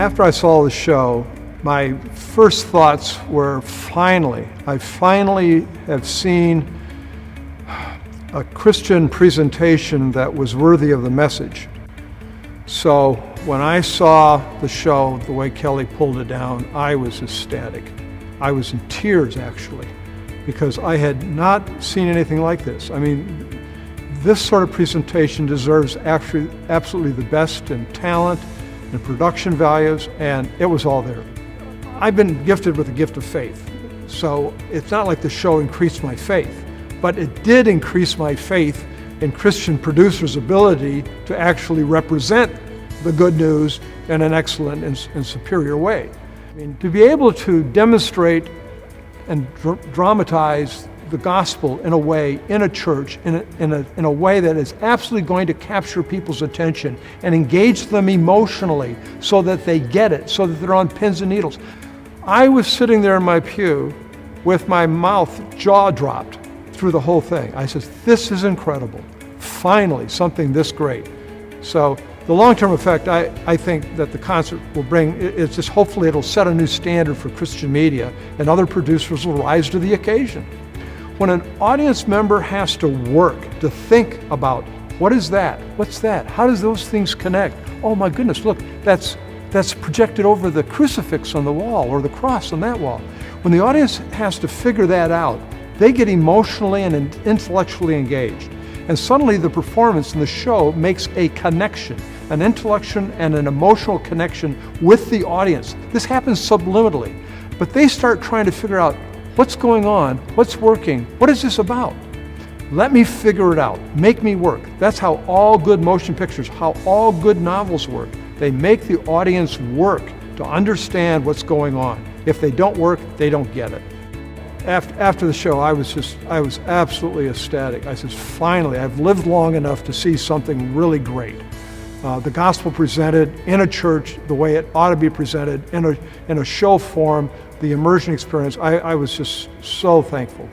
After I saw the show, my first thoughts were I finally have seen a Christian presentation that was worthy of the message. So when I saw the show, the way Kelly pulled it down, I was ecstatic. I was in tears, actually, because I had not seen anything like this. I mean, this sort of presentation deserves actually absolutely the best in talent and production values, and it was all there. I've been gifted with the gift of faith, so it's not like the show increased my faith, but it did increase my faith in Christian producers' ability to actually represent the good news in an excellent and superior way. I mean, to be able to demonstrate and dramatize the gospel in a way, in a church, in a way that is absolutely going to capture people's attention and engage them emotionally so that they get it, so that they're on pins and needles. I was sitting there in my pew with my jaw dropped through the whole thing. I said, this is incredible. Finally, something this great. So the long-term effect I think that the concert will bring is just hopefully it'll set a new standard for Christian media and other producers will rise to the occasion. When an audience member has to work to think about what is that? What's that? How does those things connect? Oh my goodness, look, that's projected over the crucifix on the wall or the cross on that wall. When the audience has to figure that out, they get emotionally and intellectually engaged. And suddenly the performance in the show makes a connection, an intellectual and an emotional connection with the audience. This happens subliminally, but they start trying to figure out what's going on, what's working, what is this about? Let me figure it out, make me work. That's how all good motion pictures, how all good novels work. They make the audience work to understand what's going on. If they don't work, they don't get it. After the show, I was absolutely ecstatic. I said, finally, I've lived long enough to see something really great. The gospel presented in a church the way it ought to be presented, in a show form, the immersion experience. I was just so thankful.